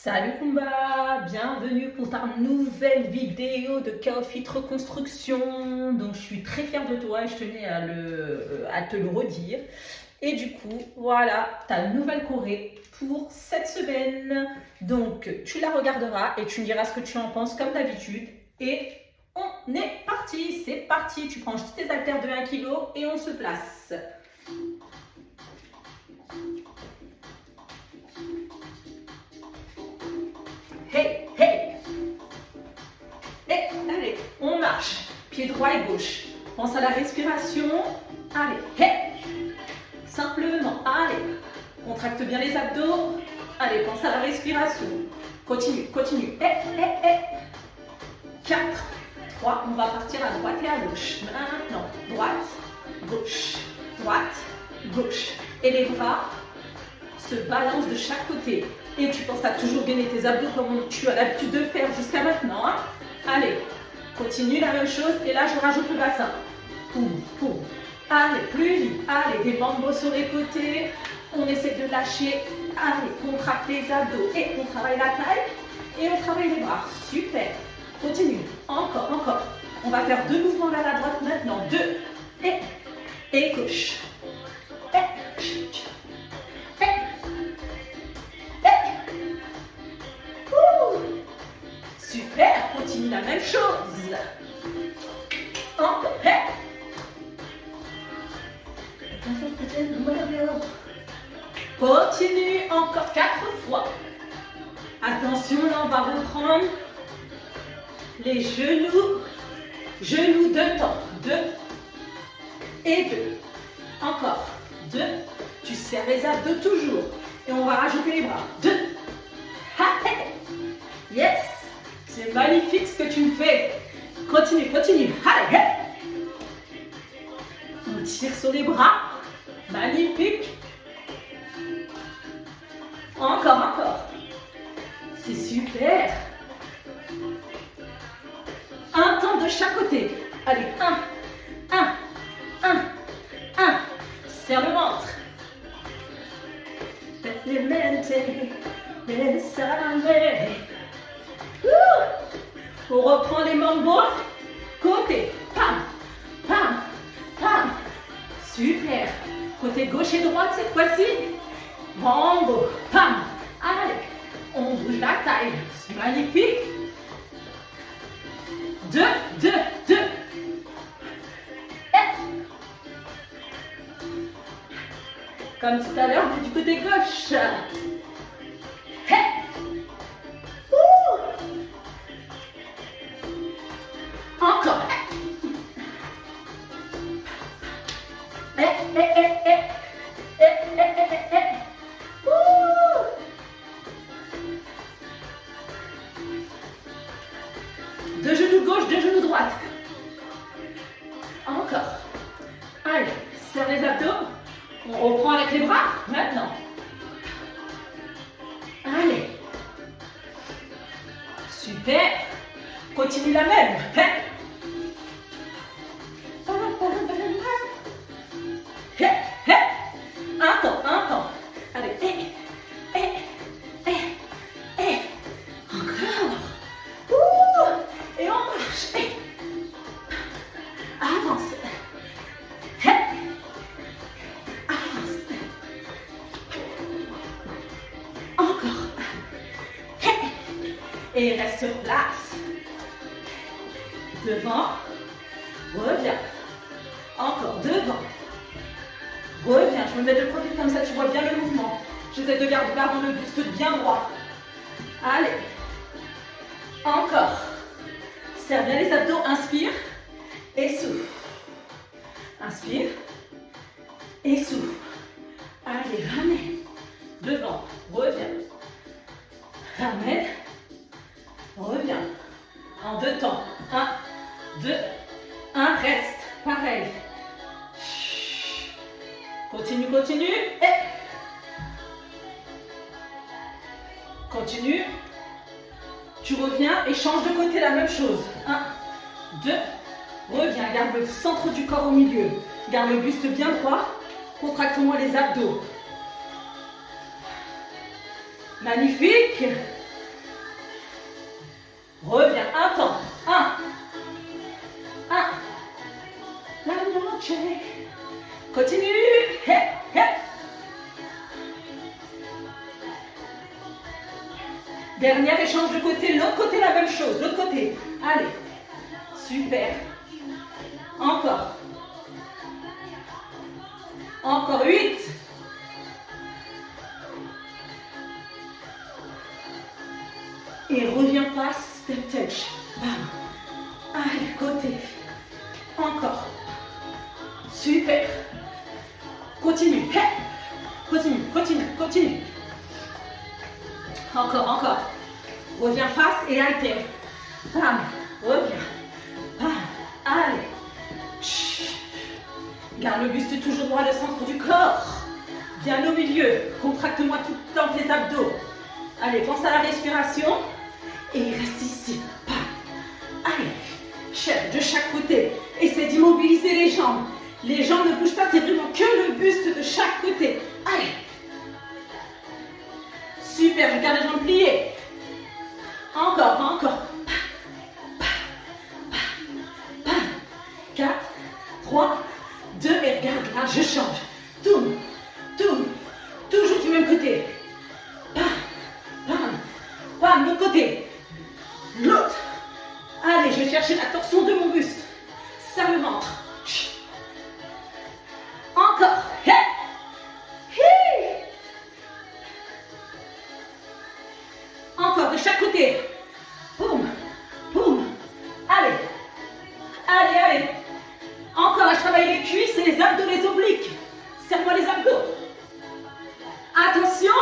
Salut Kumba, bienvenue pour ta nouvelle vidéo de Kaofit Reconstruction. Donc je suis très fière de toi et je tenais à te le redire. Et du coup, voilà ta nouvelle choré pour cette semaine. Donc tu la regarderas et tu me diras ce que tu en penses comme d'habitude. Et on est parti, c'est parti. Tu prends juste tes haltères de 1 kg et on se place. Hey, hey! Et allez, on marche. Pied droit et gauche. Pense à la respiration. Allez, hey! Simplement, allez. Contracte bien les abdos. Allez, pense à la respiration. Continue, continue. Hey, hey, hey! 4, 3, on va partir à droite et à gauche. Maintenant, droite, gauche, droite, gauche. Et les bras se balancent de chaque côté. Et tu penses à toujours gainer tes abdos comme tu as l'habitude de faire jusqu'à maintenant. Hein? Allez, continue la même chose. Et là, je rajoute le bassin. Poum, poum. Allez, plus vite. Allez, des bambos sur les côtés. On essaie de lâcher. Allez, contracte les abdos. Et on travaille la taille. Et on travaille les bras. Super. Continue. Encore, encore. On va faire 2 mouvements vers la droite maintenant. 2. Et gauche. Super, continue la même chose. Encore. Continue encore 4 fois. Attention, là on va reprendre les genoux. Genoux 2 temps. 2 et 2. Encore. 2. Tu serres les abdos toujours. Et on va rajouter les bras. 2. Yes. C'est magnifique ce que tu me fais. Continue, continue. Allez, hey. On tire sur les bras. Magnifique. Encore, encore. C'est super. Un temps de chaque côté. Allez, 1. Serre le ventre. On reprend les mambos. Côté. Pam, pam, pam. Super. Côté gauche et droite cette fois-ci. Mambo. Pam. Allez. On bouge la taille. C'est magnifique. 2. Comme tout à l'heure, mais du côté gauche. Hey. Encore. Deux genoux gauche, deux genoux droite. Encore. Allez, serre les abdos. On reprend avec les bras, maintenant. Allez. Super. Continue la même. Un temps. Allez. Encore. Et on marche. Avance. Encore. Et reste sur place. Devant. Reviens. Encore. Devant. Reviens. Je me mets de profil comme ça, tu vois bien le mouvement. J'essaie de garder le buste bien droit. Allez. Encore. Serre bien les abdos. Inspire. Et souffle. Inspire. Et souffle. Allez, ramène. Devant. Reviens. Ramène. Reviens. En 2 temps. 1, 2, 1. Reste. Pareil. Continue, continue. Et continue. Tu reviens et change de côté la même chose. 1, 2. Reviens. Garde le centre du corps au milieu. Garde le buste bien droit. Contracte-moi les abdos. Magnifique. Reviens, un temps. Un. La noche. Continue. Hey, hey. Dernier échange de côté. L'autre côté, la même chose. L'autre côté. Allez. Super. Encore. Encore 8. Et reviens pas, step touch. Bam. Allez, côté. Encore. Super. Continue. Hey. Continue, continue, continue. Encore, encore. Reviens face et alterne. Bam. Reviens. Bam. Allez. Chut. Garde le buste toujours droit, le centre du corps. Bien au milieu. Contracte-moi tout le temps tes abdos. Allez, pense à la respiration. Et reste ici. Bam. Allez. Cherche de chaque côté. Essaie d'immobiliser les jambes. Les jambes ne bougent pas, c'est vraiment que le buste de chaque côté. Allez. Super, je garde les jambes pliées. Encore, encore. 4, 3, 2, et regarde, là, je change. Tourne, tourne, toujours du même côté. Bam, bam, bam, l'autre côté. L'autre. Allez, je vais chercher la torsion de mon buste. Serre le ventre. Encore. Hey. Hey. Encore de chaque côté. Boum, boum. Allez. Allez, allez. Encore, là, je travaille les cuisses et les abdos, les obliques. Serre-moi les abdos. Attention.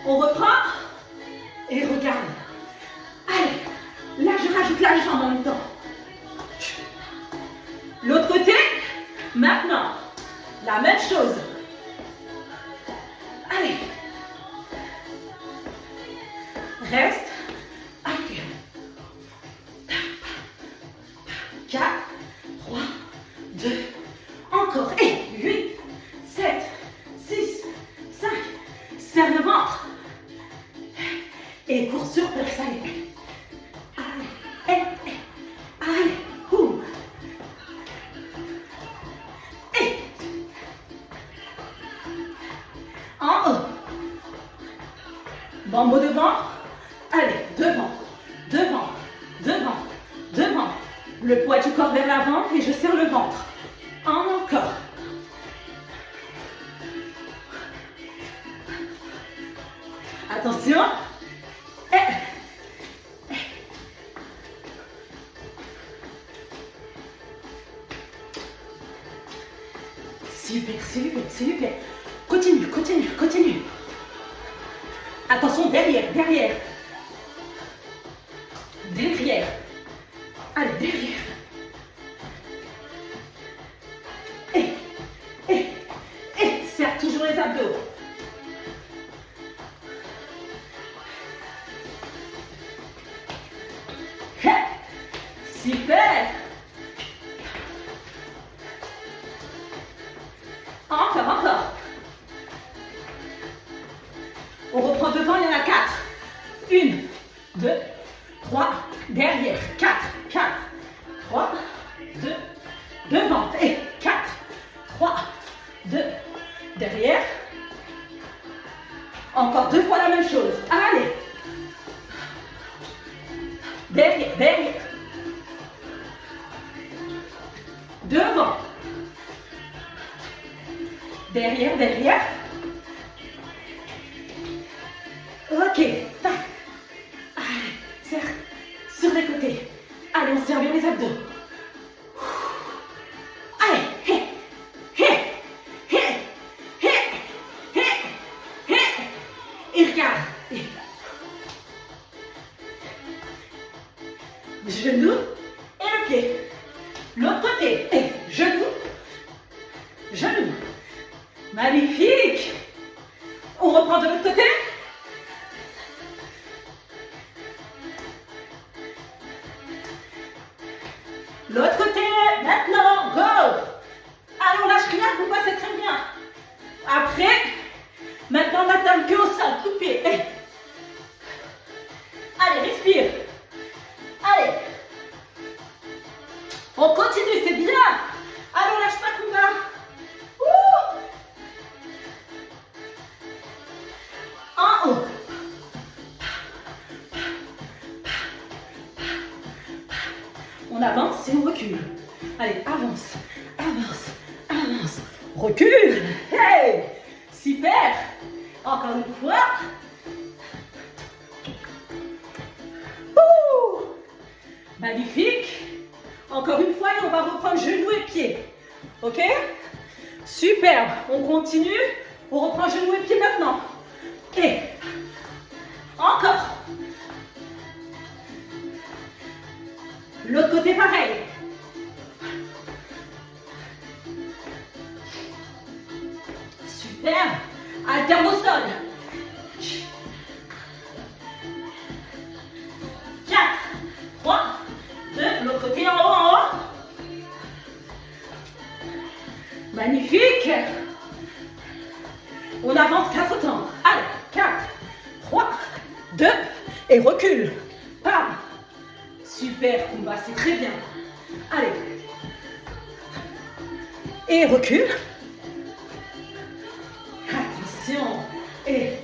On reprend. Et regarde. Allez. Là, je rajoute la jambe en même temps. L'autre côté. Maintenant. La même chose. Allez. Reste. Allez. 4, 3, 2, encore. Et 8, 7, 6, 5. Serre le ventre. Et cours sur place. Allez. Allez. Allez. Boum. Et. En haut. Bambo devant. Allez, devant, devant, devant, devant. Le poids du corps vers l'avant et je serre le ventre. Encore. Attention. Super, super, super. Continue, continue, continue. Attention, derrière, derrière. Derrière. Allez, derrière. Et, serre toujours les abdos. Super. Encore, encore. On reprend devant, il y en a 4. 1, 2, 3, derrière. 4, 3, 2, devant. Et 4, 3, 2, derrière. Encore 2 fois la même chose. Allez. Derrière, derrière. Devant. Derrière, derrière. Ok. Tac. Allez, serre sur les côtés. Allez, on serre bien les abdos. Allez. Hé. Hé. Hé. Hé. Hé. Hé. Et regarde. Genou et le pied. L'autre côté. Et genou. Genou. Magnifique. On reprend de l'autre côté. L'autre côté. Maintenant. Go. Allez, on lâche rien. Vous passez très bien. Après, maintenant, on n'atteint que au sol. Coup de pied. Allez, respire. haut. On avance et on recule. Allez, avance, avance, avance. Recule. Hey, super. Encore une fois. Ouh. Magnifique. Encore une fois, et on va reprendre genoux et pieds. Ok? Superbe. On continue. On reprend genoux et pieds maintenant. Et encore. L'autre côté pareil. Super. Alterne au sol. 4, 3, 2, l'autre côté en haut, en haut. Magnifique. On avance 4 temps. Allez, 4, 3, 2, et recule. Pam. Super combat, c'est très bien. Allez. Et recule. Attention. Et...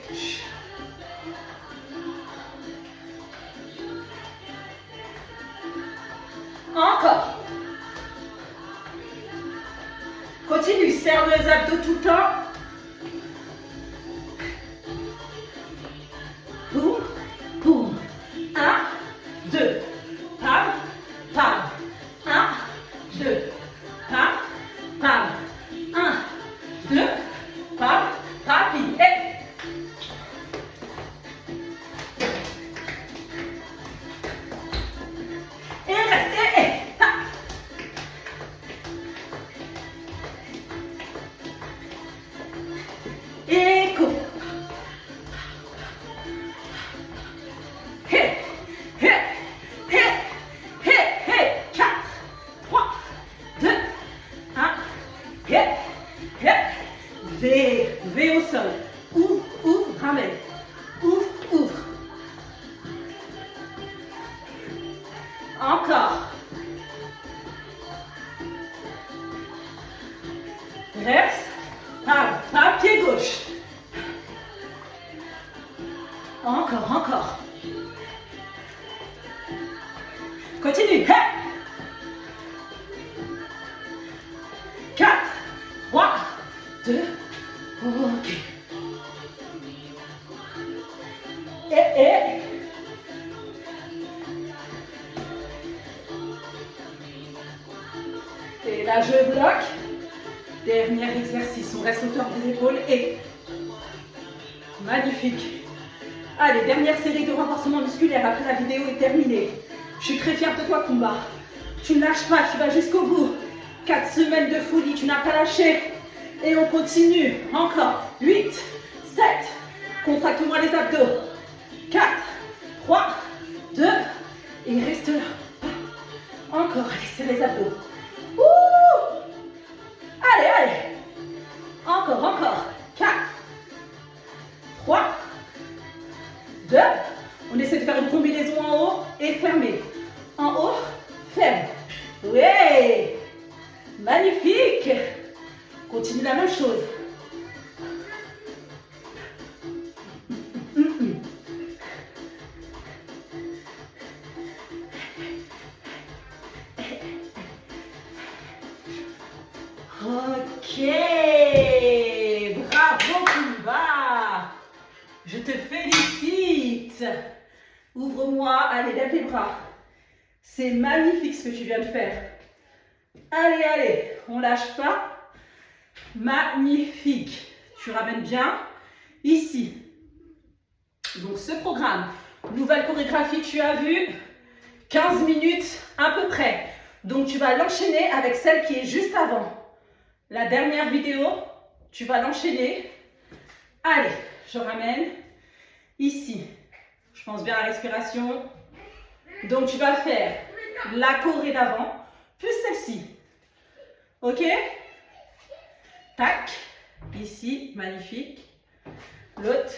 Encore. Continue, serre les abdos tout le temps. Boum, boum. 1, 2. Pam, pam. 1, 2. Pam, pam. 1, 2. Pam, papi. Et restez. Et cours. Hé, hé, hé, hé, hé. 4, 3, 2, 1. Hé, hé. V, V au sol. Ouvre, ouvre, ramène. Ouvre, ouvre. Encore. Reste. Pas pied gauche. Encore, encore. Continue. 4, 3, 2, ok. Et là, je bloque. Dernier exercice, on reste hauteur des épaules et magnifique. Allez, dernière série de renforcement musculaire après la vidéo est terminée. Je suis très fière de toi, Kumba. Tu ne lâches pas, tu vas jusqu'au bout. 4 semaines de folie, tu n'as pas lâché. Et on continue. Encore. 8, 7. Contracte-moi les abdos. 4, 3, 2. Et reste là. Encore, allez, serre les abdos. Ouh! Allez, allez. Encore, encore. 4, 3, 2. On essaie de faire une combinaison en haut et fermée. En haut, ferme. Oui. Magnifique. Continue la même chose. Ok. Bravo, Kumba. Je te félicite. Ouvre-moi. Allez, lève les bras. C'est magnifique ce que tu viens de faire. Allez, allez. On lâche pas. Magnifique. Tu ramènes bien ici. Donc, ce programme, nouvelle chorégraphie, tu as vu, 15 minutes à peu près. Donc, tu vas l'enchaîner avec celle qui est juste avant. La dernière vidéo, tu vas l'enchaîner. Allez, je ramène ici. Je pense bien à la respiration. Donc, tu vas faire la choré d'avant, plus celle-ci. Ok? Tac. Ici, magnifique. L'autre.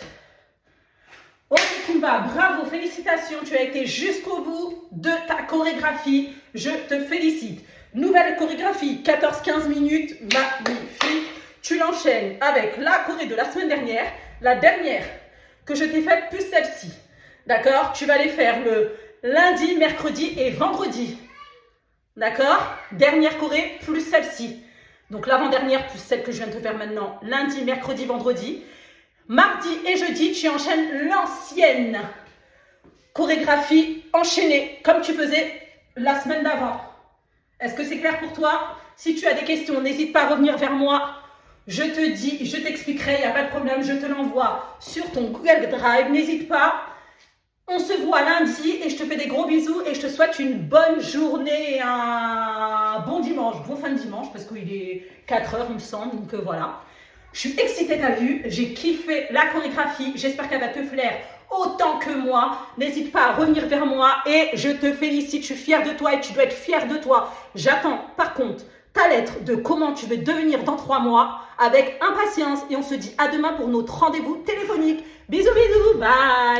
Ok, Kumba, bravo, félicitations. Tu as été jusqu'au bout de ta chorégraphie. Je te félicite. Nouvelle chorégraphie, 14-15 minutes, magnifique. Tu l'enchaînes avec la choré de la semaine dernière, la dernière que je t'ai faites plus celle-ci. D'accord? Tu vas les faire le lundi, mercredi et vendredi. D'accord? Dernière choré plus celle-ci. Donc l'avant-dernière plus celle que je viens de te faire maintenant. Lundi, mercredi, vendredi. Mardi et jeudi, tu enchaînes l'ancienne chorégraphie enchaînée, comme tu faisais la semaine d'avant. Est-ce que c'est clair pour toi? Si tu as des questions, n'hésite pas à revenir vers moi. Je te dis, je t'expliquerai, il n'y a pas de problème, je te l'envoie sur ton Google Drive. N'hésite pas. On se voit lundi et je te fais des gros bisous et je te souhaite une bonne journée et un bon dimanche, bon fin de dimanche parce qu'il est 4h il me semble, donc voilà. Je suis excitée, t'as vu, j'ai kiffé la chorégraphie, j'espère qu'elle va te plaire autant que moi. N'hésite pas à revenir vers moi et je te félicite, je suis fière de toi et tu dois être fière de toi. J'attends par contre ta lettre de comment tu veux devenir dans 3 mois avec impatience et on se dit à demain pour notre rendez-vous téléphonique. Bisous, bisous, bye.